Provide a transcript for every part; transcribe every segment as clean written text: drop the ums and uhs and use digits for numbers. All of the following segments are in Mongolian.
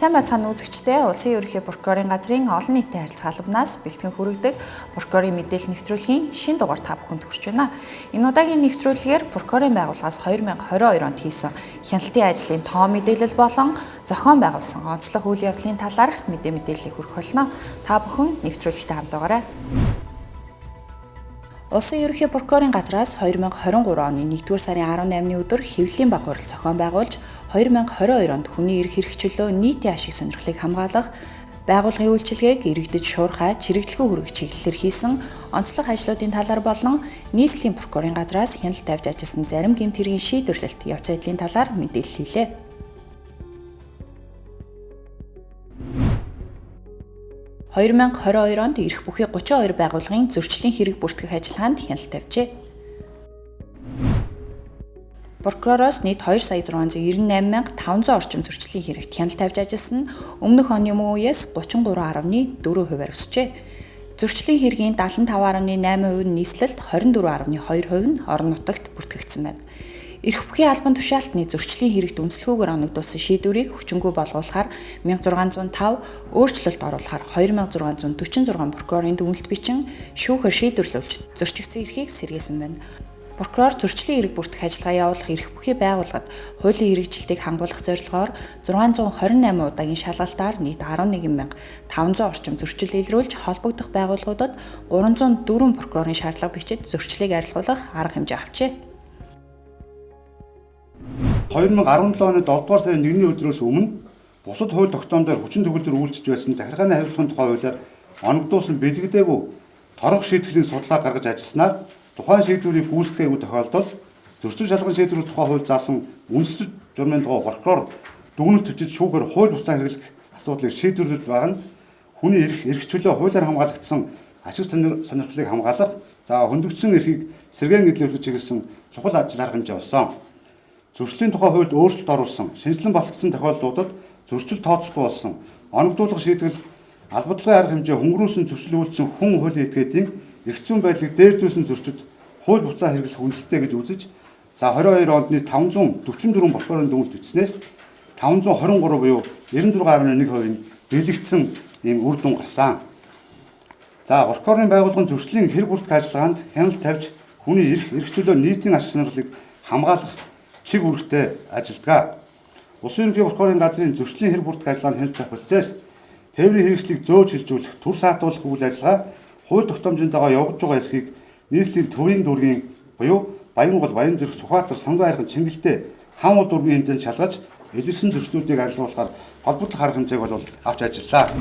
Сайн байцгаана үзэгчдээ. Улсын ерөнхий прокурорын газрын олон нийтийн харилцаа албанаас бэлтгэн хүргэдэг прокурорын мэдээлэл нэвтрүүлгийн шинэ дугаар та бүхэнд хүрч байна. Энэ удаагийн нэвтрүүлгээр прокурорын байгууллагаас 2022 онд хийсэн хяналтын ажлын тоо мэдээлэл болон зохион байгуулсан онцлог үйл явдлын талаарх мэдээллийг хүргэх болно. Та бүхэн нэвтрүүлэгтэй хамт байгаарай. Улсын ерөнхий прокурорын газраас 2023 оны 1-р сарын 18-ны өдөр хэвлэлийн баг хурал зохион байгуулж 2022 онд хүний эрх хэрэгчлөө нийтийн ашиг сонирхлыг хамгаалах байгууллагын үйлчилгээг иргэдэд шуурхай чирэгдэлгүй хүргэх чиглэлээр хийсэн онцлог ажлуудын талаар болон нийслэлийн прокурорын газраас хяналт тавьж ажилласан зарим гэмт хэргийн шийдвэрлэлт явц байдлын талаар мэдээлэл хийлээ. 2022 онд эрх бүхий 32 байгууллагын зөрчлийн хэрэг бүртгэх ажиллагаанд хяналт тавьжээ. Прокуророос нийт 2,698,500 орчим зөрчлийн хэрэгт хяналт тавьж ажилласан нь өмнөх оны мөн үеэс 33.4%-аар өсжээ. Зөрчлийн хэргийн 75.8% нь нийслэлд, 24.2% нь орон нутагт бүртгэгдсэн байна. Эрх бүхий албан тушаалтны зөрчлийн хэрэгт үнэлэхүүгээр оногдуулсан шийдвэрийг хүчингүй болгуулахаар 1605, өөрчлөлт оруулахаар 2646 прокурорын дүгнэлт бичин шүүхээр шийдвэрлүүлж зөрчигдсөн эрхийг сэргээсэн байна. Прокурор зөрчлийн хэрэг бүртгэх ажиллагаа явуулах эрх бүхий байгууллагад хуулийн хэрэгжилтийг хангуулах зорилгоор 628 удаагийн шалгалтаар нийт 11,500 орчим зөрчил илрүүлж холбогдох байгууллагуудад 304 прокурорын шаардлага бичиж зөрчлийг арилгуулах арга хэмжээ авчээ. 2017 оны 7 дугаар сарын 1-ний өдрөөс өмнө бусад хууль тогтоомдоор хүчин төгөлдөр үйлчилж байсан захиргааны хариуцлагын тухай хуулиар оногдуулсан бэлэгдээгүй торгох шийтгэлийн судалгаа гаргаж ажилласнаар тухайн шийдвэрийг гүйцэтгэгээгүй тохиолдолд зөрчил шалган шийдвэрлэх тухай хууль заасан үндэслэл журмын дагуу прокурор дүгнэлт бичиж шүүгээр хууль бусдаа хэрэглэх асуудлыг шийдвэрлэж байгаа нь хүний эрх чөлөө хуулиар хамгаалагдсан ашиг сонирхлыг хамгаалах, хөндөгдсөн эрхийг сэргээн эдлүүлэх чиглэсэн чухал ажил арга хэмжээ болсон. Зөрчлийн тухай хуульд өөрчлөлт оруулсан, шинжилэн батлагдсан тохиолдлуудад зөрчил тооцохгүй болсон, оногдуулах шийдвэр албадлагын арга хэмжээ хөнгөрүүлсэн зөрчил үйлдсэн хүн хуулийн этгээдийн эрх зүйн байдлыг дээрдүүлсэн зөрчид хууль буцаа хэрэглэх үнэлттэй гэж үзэж 22 онд нийт 544 прокурорын дүгнэлт бичснээс 523 буюу 96.1% нь бэлэгдсэн ийм үр дүн гарсан. Прокурорын байгууллагын зөрчлийн хэрэг бүртгэх ажиллагаанд хяналт тавьж хүний эрх чөлөө нийтийн ашиг сонирхлыг хамгаалах чиг үүрэгтэй ажилдгаа. Улсын ерөнхий прокурорын газрын зөрчлийн хэрэг бүртгэх ажиллагаанд хяналт тавих процесс тээврийн хэрэгслийг зөөж шилжүүлэх, түр саатуулах үйл ажиллагаа хууль тогтоомжинтойгоо явагдаж байгаа эсхийг нийслэлийн төвийн дүргийн буюу Баянгол, Баянзүрх, Сүхбаатар, Сонгон айрган, Чингэлтэй хам уул дүргийн хэмжээнд шалгаж илэрсэн зөрчлүүдийг арилгуулахаар холбогдох арга хэмжээг бол авч ажиллаа.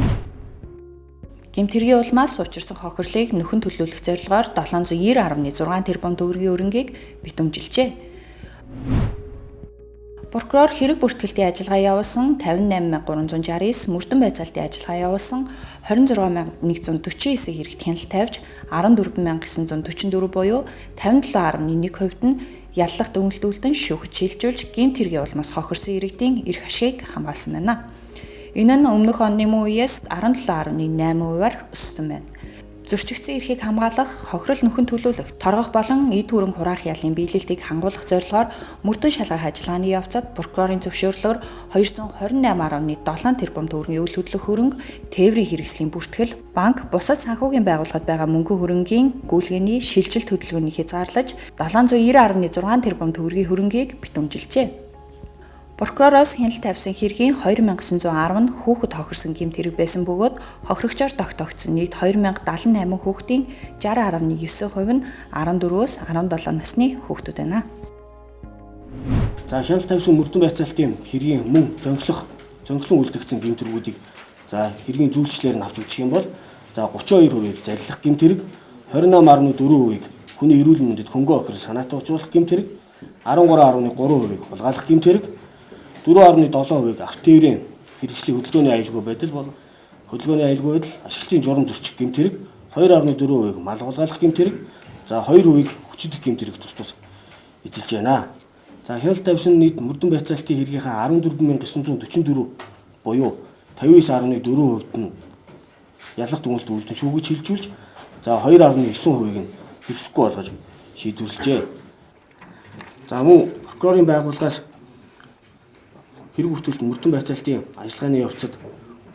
Гэмт хэргийн улмаас учирсан хохирлыг нөхөн төлөвлөх зорилгоор 790.6 тэрбум төгрөгийн өрөнгийг битүүмжилжээ. Прокурор хэрэг бүртгэлтийн ажиллагаа явуулсан 58,369, мөрдөн байцаалтын ажиллагаа явуулсан 26,149 хэрэгт хяналт тавьж 14,944 буюу 57.1% нь яллах дүгнэлтүүлдэн шүүхэд шилжүүлж гэмт хэргийн улмаас хохирсон иргэдийн эрх ашигыг хамгаалсан байна. Энэ нь өмнөх оны мөн үеэс 17.8%-аар өссөн байна. Зөрчигдсөн эрхийг хамгаалах, хохирол нөхөн төлөвлөх, торгох болон эд хөрөнгө хураах ялын биелэлтийг хангуулах зорилгоор мөрдөн шалгах ажиллагааны явцад прокурорын зөвшөөрлөөр 228.7 тэрбум төгрөгийн үйл хөдлөх хөрөнгө, тээврийн хэрэгслийн бүртгэл, банк, бусад санхүүгийн байгууллагад байгаа мөнгөн хөрөнгийн гүйлгээний шилжилт хөдөлгөөний хязгаарлаж 790.6 тэрбум төгрөгийн хөрөнгийг битүүмжилжээ. Прокуророос хяналт тавьсан хэргийн 2910 нь хүүхэд хохирсон гэмт хэрэг байсан бөгөөд хохирогчоор тогтоогдсон нийт 2078 хүүхдийн 60.9% нь 14-өөс 17 насны хүүхдүүд байна. Хяналт тавьсан мөрдөн байцаалтын хэргийн мөн зөнхлөн үлдэгдсэн гэмт хэргүүдийг хэргийн зүйлчлэлээр нь авч үзэх юм бол 32%-ийг зарилах гэмт хэрэг, 28.4%-ийг хүний эрүүл мэндэд хөнгөө охирол санаатай учруулах гэмт хэрэг, 13.3%-ийг хулгайлах гэмт хэрэг, 4.7%-ийг авто тээврийн хэрэгслийн хөдөлгөөний аюулгүй байдал ашиглалтын журам зөрчих гэмт хэрэг, 2.4%-ийг мал хулгайлах гэмт хэрэг, 2%-ийг хүчит гэмт хэрэг тус эзэлж байна. Хяналт тавьсан нийт мөрдөн байцаалтын хэргийнхаа 14,944 буюу 59.4%-д нь ялах дүгнэлт үйлдэн шүүгэж шилжүүлж 2.9%-ийг нь хэрэгсэхгүй болгож шийдвэрлэжээ. Мөн прокурорын байгууллагаас хэрэг бүртгэлд мөрдөн байцаалтын ажиллагааны явцад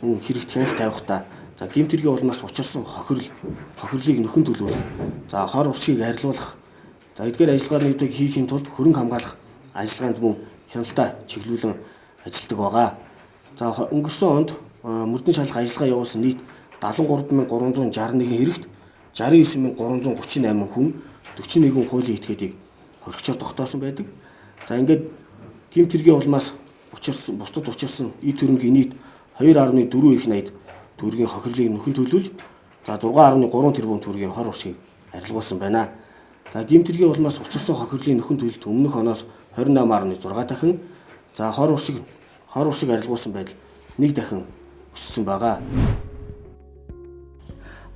хэрэгт хяналт тавихдаа за гэмт хэргийн улмаас учирсан хохирлыг нөхөн төлөвлөх, за хор уршгийг арилуулах, за эдгээр ажиллагаануудыг хийхийн тулд хөрөнгө хамгаалах ажиллагаанд мөн хяналтаа чиглүүлэн ажилладаг байгаа. За өнгөрсөн онд мөрдөн шалгах ажиллагаа явуулсан нийт 73361 хэрэгт 69338 хүн 41 хуулийн этгээдийг хоригчоор тогтоосон байдаг. За ингээд гэмт хэргийн улмаас бусдад учирсан эд хөрөнгийн нийт 2.4 их найд төгрөгийн хохирлыг нөхөн төлөвлөж за 6.3 тэрбум төгрөгийн хор уршийг арилгуулсан байна. За гэмт хэргийн улмаас учирсан хохирлын нөхөн төлөлт өмнөх оноос 28.6 дахин, за хор уршиг арилгуулсан байдал 1 дахин өссөн байгаа.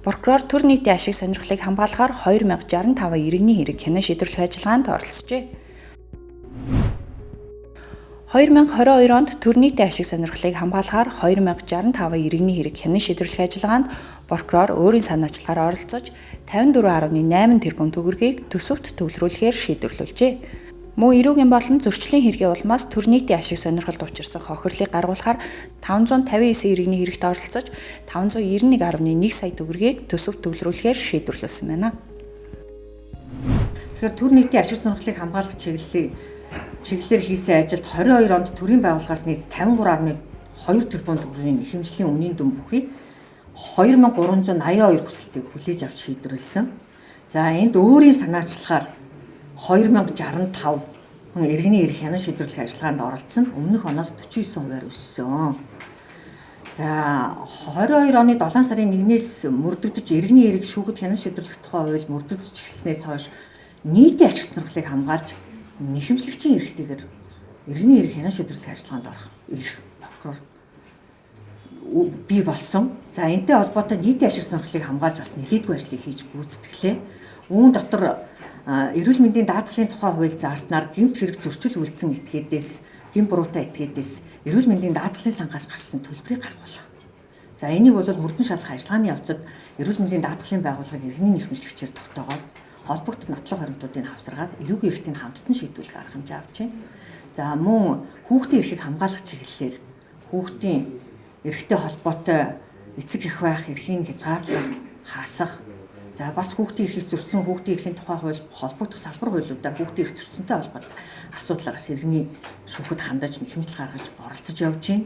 Прокурор төр нийтийн ашиг сонирхлыг хамгаалахаар 2065 иргэний хэрэг хянан шийдвэрлэх ажиллагаанд оролцжээ. 2022 онд төр нийтийн ашиг сонирхлыг хамгаалахаар 2065 иргэний хэрэг хянан шийдвэрлэх ажиллагаанд прокурор өөрийн санаачлалаар оролцож 54.8 тэрбум төгрөгийг төсөвт төвлөрүүлэхээр шийдвэрлүүлжээ. Мөн эрүүгийн болон зөрчлийн хэргийн улмаас төр нийтийн ашиг сонирхолд учирсан хохирлыг гаргуулахаар 559 иргэний хэрэгт оролцож 591.1 сая төгрөгийг төсөвт төвлөрүүлэхээр шийдвэрлүүлсэн байна. Тэгэхээр төр нийтийн ашиг сонирхлыг хамгаалах чиглэлээр хийсэн ажилд 22 онд төрийн байгууллагаас нийт 53.2 тэрбум төгрөгийн хэмжлийн үнийн дүн бүхий 2382 хүсэлтийг хүлээж авч шийдвэрлсэн. За энд өөрийн санаачлахаар 2065 хүн иргэний эрх хянан шийдвэрлэх ажиллагаанд оролцсон. Өмнөх оноос 49% өссөн. За 22 оны 7 сарын 1-ээс мөрдөгдөж иргэний эрх шүүхэд хянан шийдвэрлэх тухай хууль мөрдөгдөж эхэлснээс хойш нийтийн ашиг сонирхлыг хамгаалж нэхэмжлэгчийн эрхтэйгээр иргэний эрх хянан шийдвэрлэх ажиллагаанд орох эрх прокурор бий болсон. За энэтэй холбоотой нийтийн ашиг сонирхлыг хамгаалж бас нэлээдгүй ажлыг хийж гүйцэтгэлээ. Үүн дотор эрүүл мэндийн даатгалын тухай хууль зааснаар гэмт хэрэг зөрчил үйлдсэн этгээдээс, гэмт буруутай этгээдээс эрүүл мэндийн даатгалын сангаас гарсан төлбөрийг гаргуулах. За энийг бол мөрдөн шалгах ажиллагааны явцад эрүүл мэндийн даатгалын байгууллагыг иргэний нэхэмжлэгчээр тогтоогоод холбогд нотлох баримтуудыг хавсаргаад эрүүгийн эрхтийг хамттан шийдвэрлэх арга хэмжээ авч байна. За мөн хүүхдийн эрхийг хамгаалах чиглэлээр хүүхдийн эрхтэй холбоотой эцэг эх байх эрхийг хязгаарлах, хаасах. За бас хүүхдийн эрхийг зөрчсөн хүүхдийн эрхийн тухай хууль холбогдох салбар хуулиудаар хүүхдийн эрх зөрчсөнтэй холбоотой асуудлаараас иргэний шүүхэд хандаж нэхэмжил гаргаж оролцож явж байна.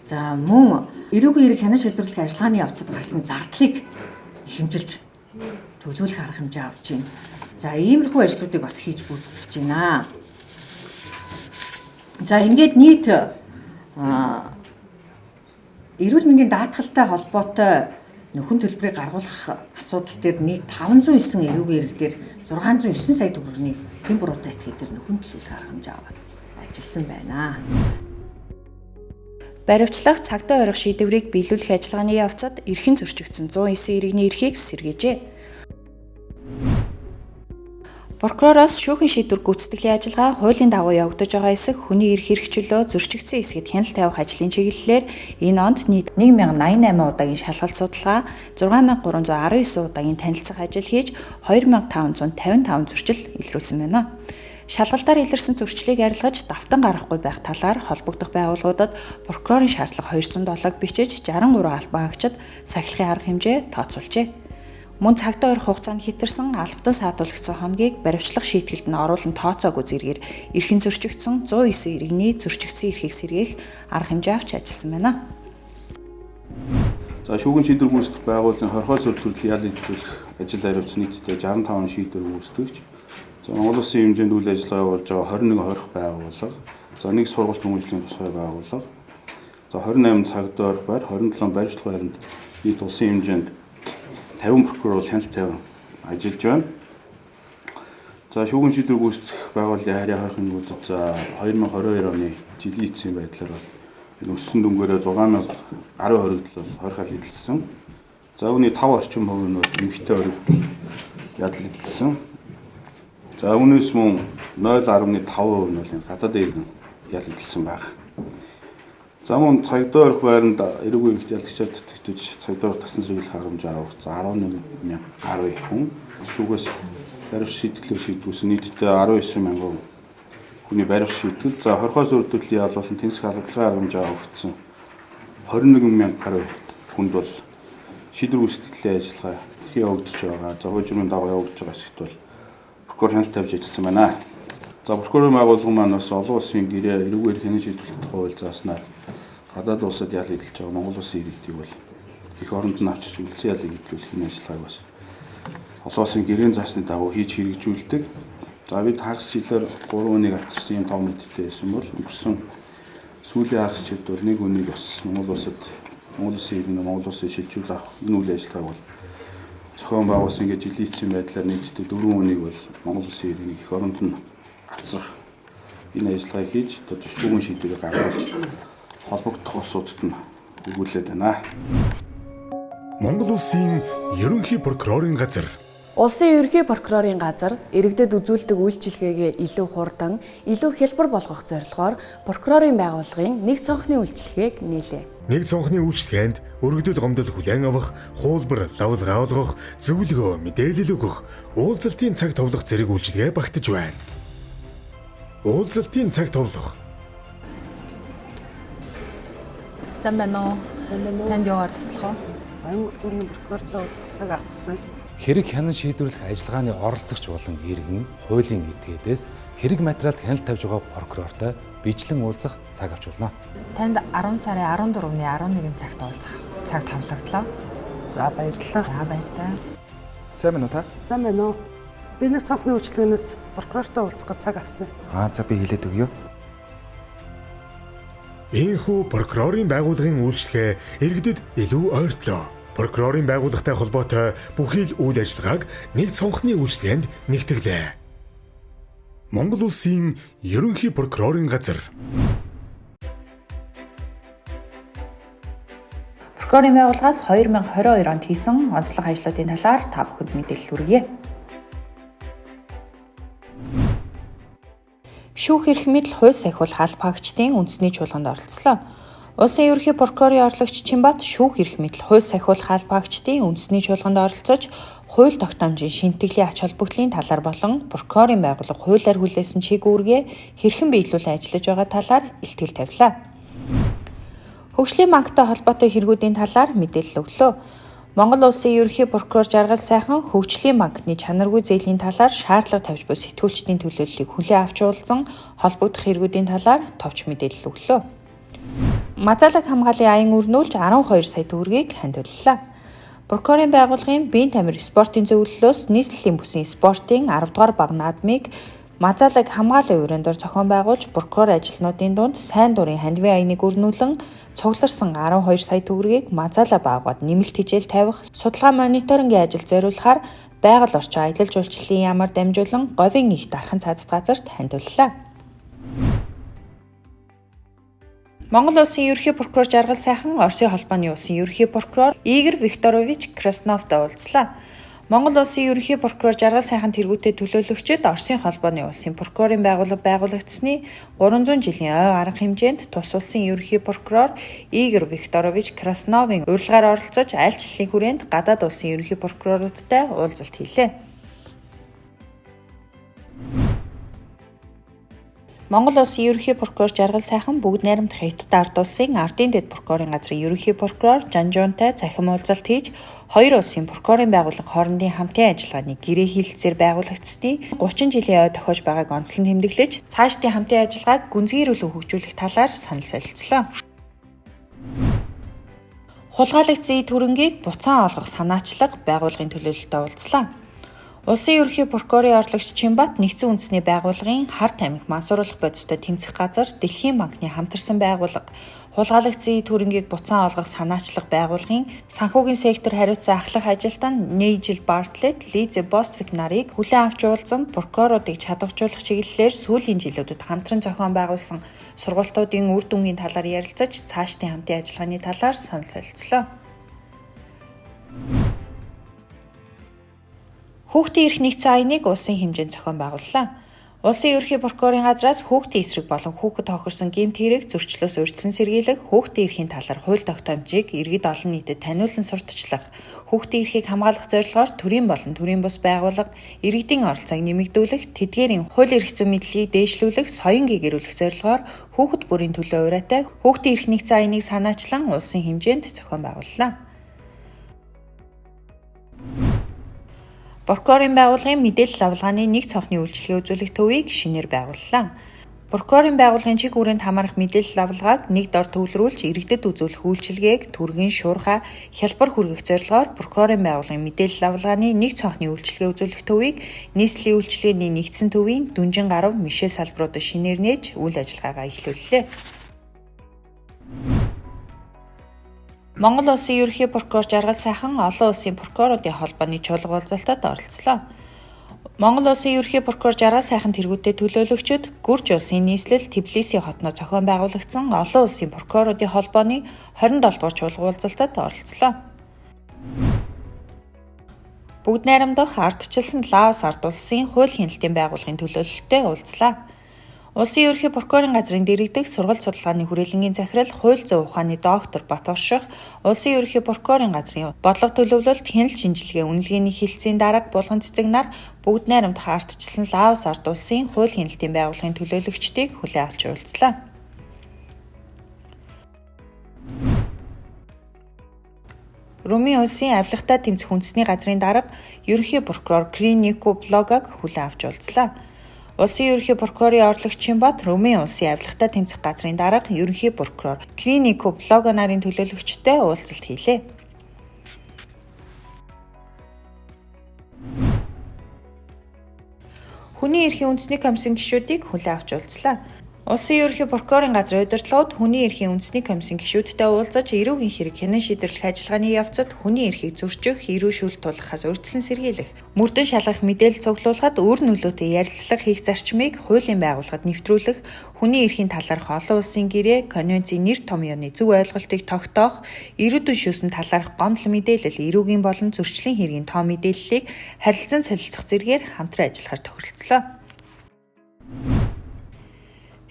За мөн эрүүгийн эрх хянан шийдвэрлэх ажиллагааны явцад гарсан зардлыг хэмжилж төлөвлөх арга хэмжээ авч байна. За иймэрхүү ажлуудыг бас хийж гүйцэтгэж байна. За ингээд нийт эрүүл мэндийн даатгалтай холбоотой нөхөн төлбөрийг гаргуулах асуудал дээр нийт 509 эрүүгийн эрх дээр 609 сая төгрөгийн хэм буруутай этгээд дээр нөхөн төлөвлөх арга хэмжээ аваад ажилласан байна. Баривчлах цагдаа орох шийдвэрийг биелүүлэх ажиллагааны явцад эрхэн зөрчигдсөн 109 иргэний эрхийг сэргээжээ. Прокуророос шүүхийн шийдвэр гүйцэтгэлийн ажиллагаа хуулийн дагуу явагдаж байгаа эсэх хүний эрх хэрэгчлөө зөрчигдсөн эсэгэд хяналт тавих ажлын чиглэлээр энэ онд нийт 1088 удаагийн шалгалт судалгаа, 6319 удаагийн танилцах ажил хийж 2555 зөрчил илрүүлсэн байна. Шалгалтаар илэрсэн зөрчлийг арилгаж давтан гарахгүй байх талаар холбогдох байгууллагуудад прокурорын шаардлага 207-г бичиж 63 албан хаагчид сахилгын арга хэмжээ тооцоолжээ. Мөн цагдаа орох хугацаанд хэтэрсэн албатан саатуулгдсан хоногийг баривчлах шийтгэлд нь оруулан тооцоогүй зэргээр эрхэн зөрчигдсөн 109 иргэний зөрчигдсөн эрхийг сэргээх арга хэмжээ авч ажилласан байна. За шүүгэн шийдвэр гүйцэтгэх байгууллагын хорхой сөрөг төрлийн яалын төлөх ажил хариуц нийтдээ 65 шийдвэр гүйцэтгэгч. За Монгол Улсын хэмжээнд үйл ажиллагаа явуулж байгаа 21 хорих байгууллага. За нэг сургалт хүмүүжлийн тусгай байгууллага. За 28 цагдаа орох байр, 27 баримтлах байранд нийт улсын хэмжээнд 50 прокурор хяналт тавин ажиллаж байна. За шүүгэн шийдвэр гүйцэтгэх байгууллагын харьяа хорих нэгүүдд за 2022 оны жилийн эцсийн байдлаар бол өссөн дүнгээрээ 6010 хоригдол бол хорихол эдэлсэн. За үүний 5 орчим хувь нь бол эмэгтэй хориг ядал эдэлсэн. За үүнээс мөн 0.5% нь бол гадаадын иргэн ял эдэлсэн байна. За мөн цагдаа орох байранд эрүүгийн эрхт ялагчид тэтгэж цагдаа орох тасн зэрэглэх арга хэмжээ авах за 11,012 хүн шүүгээс баримт шийдвэрлэх шийдвэрсэн нийтдээ 19,000 хүний баримт шийтгэл. За хорхоос өрдөлтлийн ял болон тэнцэх хаалгалагын хэмжээ өгсөн 21 мянга гаруй хүнд бол шийдвэр гүйцэтгэлийн ажиллагаа явагдаж байгаа. За хуучин дагуу явагдаж байгаа хэсэгт бол прокурор хяналт тавьж ажилласан байна. За прокурорын байгууллага маань бас олон улсын гэрээ эрүүгээр хянаж шийдвэрлэх хууль зааснаар гадаад улсад ял эдэлж байгаа Монгол улсын иргэдийг бол их оронд нь авчирч үлдсэн ялыг эдлүүлэх энэ ажиллагааг бас олон улсын гэрээний заасны дагуу хийж хэрэгжүүлдэг. За бид хагас жилээр 3 өнийг авчирсан юм том мэдтэй байсан бол өнгөрсөн сүүлийн хагас жилд бол нэг өнийг бас Монгол улсын иргэн Монгол улсын шилжүүл авах энэ үйл ажиллагааг бол зохион байгуулсан гэж жилийцсэн байдлаар нийтдээ 4 өнийг бол Монгол улсын иргэнийг их оронд нь авчрах энэ ажиллагааг хийж төчүүгийн шийдвэрийг гаргуулж холбогдох улсуудад нь өгүүлээд байна. Монгол улсын ерөнхий прокурорын газар. Улсын ерөнхий прокурорын газар иргэдэд үзүүлдэг үйлчилгээгээ илүү хурдан, илүү хялбар болгох зорилгоор прокурорын байгууллагын нэг цонхны үйлчилгээг нийлээ. Нэг цонхны үйлчилгээнд өргөдөл гомдол хүлээн авах, хуулбар, лавл гаалгах, зөвлөгөө, мэдээлэл өгөх, уулзалтын цаг товлох зэрэг үйлчилгээ багтаж байна. Уулзалтын цаг товлох. Сайн байна уу? Танд яваар таслах уу? Монгол төрийн прокуратурт уулзах цаг авах гэсэн. Хэрэг хянан шийдвэрлэх ажиллагааны оролцогч болон иргэн хуулийн этгээдээс хэрэг материалд хяналт тавьж байгаа прокурортой бичлэн уулзах цаг авч болно. Танд 10 сарын 14-ний 11 цагт уулзах цаг товлогдлоо. За баярлалаа. За баярлалаа. Сайн байна уу та? Сайн байна уу? Би нэг цонхны үйлчлэгнээс прокурортой уулзах цаг авсан. За би хэлээд өгье. Ийхүү прокурорын байгууллагын үйлчлэгээ иргэдэд илүү ойртлоо. Прокурорын байгууллагатай холбоотой бүхий л үйл ажиллагааг нэг цонхны үйлчлэгэнд нэгтгэлээ. Монгол улсын ерөнхий прокурорын газар. Прокурорын байгууллагаас 2022 онд хийсэн онцлог ажлуудын талаар та бүхэнд мэдээлэл хүргье. Шүүх эрх мэдэл хууль сахиулах албаагчдын үндэсний чуулганд оролцлоо. Улсын ерөнхий прокурорын орлогч Чинбат шүүх эрх мэдэл хууль сахиулах албаагчдын үндэсний чуулганд оролцож, хууль тогтоомжийн шинтгэлийн ач холбогдлын талаар болон прокурорын байгууллага хуулиар хүлээсэн чиг үүргээ хэрхэн биелүүлэн ажиллаж байгаа талаар илтгэл тавилаа. Хөгжлийн банктай холбоотой хэрэгүүдийн талаар мэдээлэл өглөө. Монгол улсын ерөнхий прокурор Жаргал сайхан хөгжлийн банкны чанаргүй зээлийн талаар шаардлага тавьж буй сэтгүүлчдийн төлөөллийг хүлээн авч уулзсан холбогдох хэрэгүүдийн талаар товч мэдээлэл өглөө. Мазалаг хамгааллын аян өрнүүлж 12 сая төгрөгийг хандваллаа. Прокурорын байгууллагын биеийн тамир спортын зөвлөлөөс нийслэлийн бүсийн спортын 10 дугаар баг наадмыг Мазалаг хамгааллын өрөөндөө зохион байгуулж прокурор ажилтнуудын дунд сайн дурын хандивын аяныг өрнүүлэн цугларсан 12 сая төгрөгийг Мазала байгууллагад нэмэлт хичээл тавих судалгаа мониторингийн ажил зориулахаар байгаль орчин аялал жуулчлалын яамаар дамжуулан говийн их дархан цаазд газарт хандваллаа. Монгол улсын ерөнхий прокурор Жаргал сайхан Оросын холбооны улсын ерөнхий прокурор Игорь Викторович Красновтой уулзлаа. Монгол улсын ерөнхий прокурор Жаргал сайхан тэргүүтээ төлөөлөгчид Оросын холбооны улсын прокурорын байгууллага байгуулагдсны 300 жилийн ой арга хэмжээнд тус улсын ерөнхий прокурор Игорь Викторович Красновын урилгаар оролцож аль ч хэлний хүрээнд гадаад улсын ерөнхий прокуроруудтай уулзалт хийлээ. Монгол улсын ерөнхий прокурор Жаргал сайхан бүгд найрамдах Хятад ард улсын ардын дэд прокурорын газрын ерөнхий прокурор Жанжуунтай цахим уулзалт хийж хоёр улсын прокурорын байгууллага хоорондын хамтын ажиллагааны гэрээ хэлэлцээр байгуулагдсны 30 жилийн ой тохиож байгааг онцлон тэмдэглэж цаашдын хамтын ажиллагааг гүнзгийрүүлэн хөгжүүлэх талаар санал солилцлоо. Хулгайлагдсан төрөнгийг буцаан олгох санаачлага байгууллагын төлөөлөлтөд уулзлаа. Улсын ерөнхий прокурорын орлогч Чинбат нэгдсэн үндэсний байгууллагын Харт аймаг мансууруулах бодистой тэмцэх газар Дэлхийн банкны хамтарсан байгууллага, хулгайлагдсан төрөнгийг буцаан олгох санаачлага байгууллагын санхүүгийн сектор хариуцсан ахлах ажилтан Нейжил Бартлет, Лизе Боствик нарыг хүлээн авч уулзсан прокуроруудыг чадваржуулах чиглэлээр сүүлийн жилүүдэд хамтран зохион байгуулсан сургалтуудын үр дүнгийн талаар ярилцаж цаашдын хамтын ажиллагааны талаар санал солилцлоо. Хүүхдийн эрх нэгдсэн аяныг улсын хэмжээнд зохион байгууллаа. Улсын ерөнхий прокурорын газраас хүүхдийн эсрэг болон хүүхэд хохирсон гэмт хэрэг зөрчлөөс урьдчилан сэргийлэх, хүүхдийн эрхийн талаар хууль тогтоомжийг иргэд олон нийтэд таниулан сурталчлах, хүүхдийн эрхийг хамгаалах зорилгоор төрийн болон төрийн бус байгууллага иргэдийн оролцоог нэмэгдүүлэх, тэдгээрийн хууль эрх зүйн мэдлэгийг дээшлүүлэх, соён гээгэрүүлэх зорилгоор хүүхэд бүрийн төлөө ураатай хүүхдийн эрх нэгдсэн аяныг санаачлан улсын хэмжээнд зохион байгууллаа. Прокурорын байгууллагын мэдээлэл авалгааны нэг цонхны үйлчилгээ үзүүлэх төвийг шинээр байгууллаа. Прокурорын байгууллагын чиг хүрээнд хамаарах мэдээлэл авалгааг нэг дор төвлөрүүлж иргэдэд үзүүлэх үйлчилгээг түргэн шуурхай хялбар хүргэх зорилгоор прокурорын байгууллагын мэдээлэл авалгааны нэг цонхны үйлчилгээ үзүүлэх төвийг нийслэлийн үйлчилгээний нэгдсэн төвийн дүнжин гарав мишээ салбаруудад шинээр нээж үйл ажиллагаагаа эхлүүллээ. Монгол улсын ерөнхий прокурор Жаргал сайхан олон улсын прокуроруудын холбооны чуулга уулзалтад оролцлоо. Монгол улсын ерөнхий прокурор Жаргал сайхан тэргүүтээ төлөөлөгчид Гүрж улсын нийслэл Тбилисийн хотноо зохион байгуулагдсан олон улсын прокуроруудын холбооны 27 дугаар чуулга уулзалтад оролцлоо. Бүгд найрамдах ардчилсан Лаос ард улсын хууль хяналтын байгууллагын төлөөлөлтөд уулзлаа. Улсын ерөнхий прокурорын газрын дэргэдэх сургалт судалгааны хүрээлэнгийн захирал хууль зүйн ухааны доктор Бат Орших, улсын ерөнхий прокурорын газрын бодлого төлөвлөлт хяналт шинжилгээ үнэлгээний хэлтсийн дарга булган цэцэг нар бүгд найрамдах ардчилсан Лаос ард улсын хууль хяналтын байгууллагын төлөөлөгчдийг хүлээн авч уулзлаа. Румын улсын авилгатай тэмцэх үндэсний газрын дарга ерөнхий прокурор Кринико Блогаг хүлээн авч уулзлаа. Улсын ерөнхий прокурорын орлогчийн бат Румын улсын авилгатай тэмцэх газрын дарга ерөнхий прокурор Кринико Блого нарын төлөөлөгчтэй уулзалт хийлээ. Хүний эрхийн үндэсний комиссын гишүүдийг хүлээн авч уулзлаа. Улсын ерөнхий прокурорын газрын удирдлагууд хүний эрхийн үндэсний комиссын гишүүдтэй уулзаж эрүүгийн хэрэг хянан шийдвэрлэх ажиллагааны явцад хүний эрхийг зөрчих, эрүү шүүлтүүлэхээс урьдчилан сэргийлэх, мөрдөн шалгах мэдээлэл цуглуулахад өөр нөлөөтэй ярилцлага хийх зарчмыг хуулийн байгууллагад нэвтрүүлэх, хүний эрхийн талаарх олон улсын гэрээ, конвенцийн нэр томьёоны зөв ойлголтыг тогтоох, эрүүдэн шүүсэн талаарх гомдол мэдээлэл, эрүүгийн болон зөрчлийн хэргийн тоо мэдээллийг харилцан солилцох зэргээр хамтран ажиллахаар тохиролцлоо.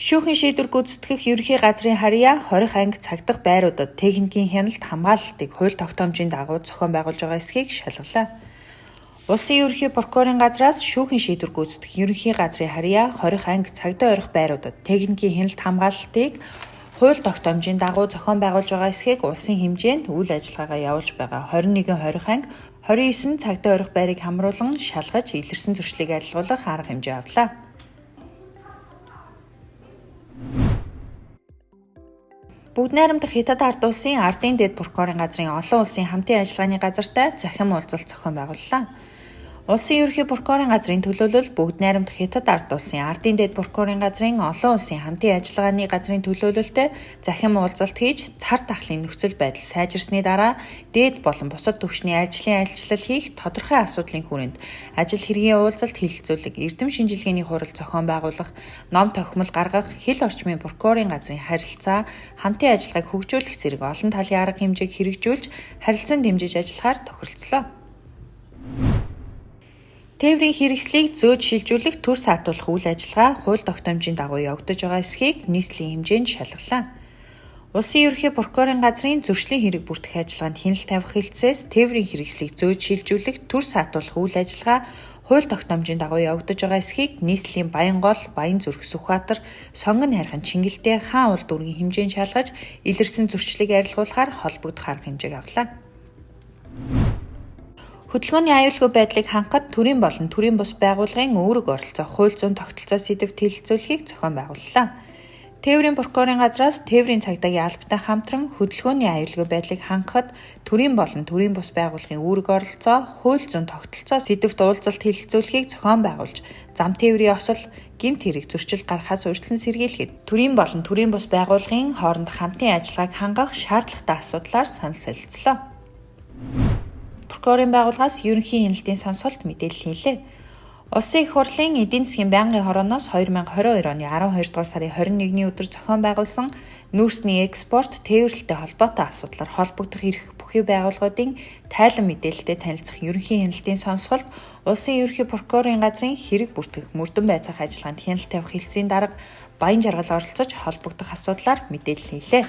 Шүүхийн шийдвэр гүйцэтгэх ерөнхий газрын харьяа 20 анги цагдах байруудад техникийн хяналт хамгаалалтыг хууль тогтоомжийн дагуу зохион байгуулж байгаа эсхийг шалгалаа. Улсын ерөнхий прокурорын газраас шүүхийн шийдвэр гүйцэтгэх ерөнхий газрын харьяа 20 анги цагдаа орох байруудад техникийн хяналт хамгаалалтыг хууль тогтоомжийн дагуу зохион байгуулж байгаа эсхийг улсын хэмжээнд үйл ажиллагаагаа явуулж байгаа 21-20 анги 29 цагдаа орох байрыг хамруулан шалгаж илэрсэн зөрчлийг арилгуулах арга хэмжээ авлаа. Бүгд найрамдах Хятад ард улсын ардын дэд прокурорын газрын олон улсын хамтын ажиллагааны газартай захин уулзалт зохион байгууллаа. Улсын ерөнхий прокурорын газрын төлөөлөл бүгд найрамдах Хятад ард улсын ардын дэд прокурорын газрын олон улсын хамтын ажиллагааны газрын төлөөлөлтөд захин уулзалт хийж цар тахлын нөхцөл байдал сайжирсны дараа дээд болон бусад түвшний ажлын айлчлал хийх тодорхой асуудлын хүрээнд ажил хэргийн уулзалт хэлэлцүүлэг, эрдэм шинжилгээний хурал зохион байгуулах, ном тохимол гаргах, хил орчмын прокурорын газрын харилцаа, хамтын ажиллагааг хөгжүүлэх зэрэг олон талын арга хэмжээг хэрэгжүүлж харилцан дэмжиж ажиллахаар тохиролцлоо. Тээврийн хэрэгслийг зөөж шилжүүлэх төр саатуулах үйл ажиллагаа хууль тогтоомжийн дагуу явагдаж байгаа эсхийг нийслэлийн хэмжээнд шалгалаа. Улсын ерөнхий прокурорын газрын зөрчлийн хэрэг бүртгэх ажиллагаанд хяналт тавих хэлтсээс тээврийн хэрэгслийг зөөж шилжүүлэх төр саатуулах үйл ажиллагаа хууль тогтоомжийн дагуу явагдаж байгаа эсхийг нийслэлийн Баянгол, Баян зүрх, Сүхбаатар, Сонгон хайрхан, Чингэлтэй, Хаан улд дүүргийн хэмжээнд шалгаж илэрсэн зөрчлийг арилгуулахаар холбогдох арга хэмжээг авлаа. Хөдөлгөөний аюулгүй байдлыг хангахад төрийн болон төрийн бус байгууллагын үүрэг оролцоо хууль зүйн тогтолцоо сэдвт хэлэлцүүлэхийг зохион байгууллаа. Тээврийн прокурорын газраас тээврийн цагдаагийн албатай хамтран хөдөлгөөний аюулгүй байдлыг хангахад төрийн болон төрийн бус байгууллагын үүрэг оролцоо хууль зүйн тогтолцоо сэдвт уулзалт хэлэлцүүлэхийг зохион байгуулж, зам тээврийн осол, гэмт хэрэг зөрчил гаргахаас урьдчилан сэргийлэхэд төрийн болон төрийн бус байгууллагын хооронд хамтын ажиллагааг хангах шаардлагатай асуудлаар санал солилцлоо. Прокурорын байгууллагаас ерөнхий хяналтын сонсолт мэдээлэл хийлээ. Улсын их хурлын эдийн засгийн байнгын хорооноос 2022 оны 12 дугаар сарын 21-ний өдөр зохион байгуулсан нүүрсний экспорт, тээвэрлэлтэй холбоотой асуудлаар холбогдох эрх бүхий байгууллагуудын тайлан мэдээлэлтэй танилцах ерөнхий хяналтын сонсголт улсын ерөнхий прокурорын газрын хэрэг бүртгэх мөрдөн байцаах ажиллагаанд хяналт тавих хэлтсийн дарга Баян Жаргал оролцож холбогдох асуудлаар мэдээлэл хийлээ.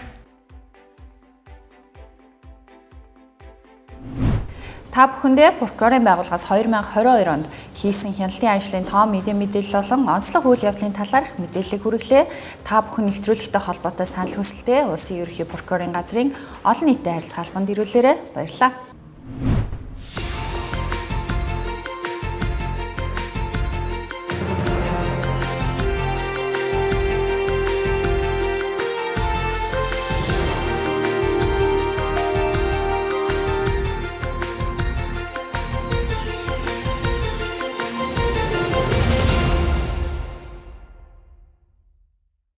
Та бүхэндээ прокурорын байгууллагаас 2022 онд хийсэн хяналтын ажлын тоо мэдээлэл болон онцлог үйл явдлын талаарх мэдээллийг хүргэлээ. Та бүхэн нэвтрүүлэгтэй холбоотой санал хүсэлтээ улсын ерөнхий прокурорын газрын олон нийтэд харилцах албанд ирүүлээрэй. Баярлалаа.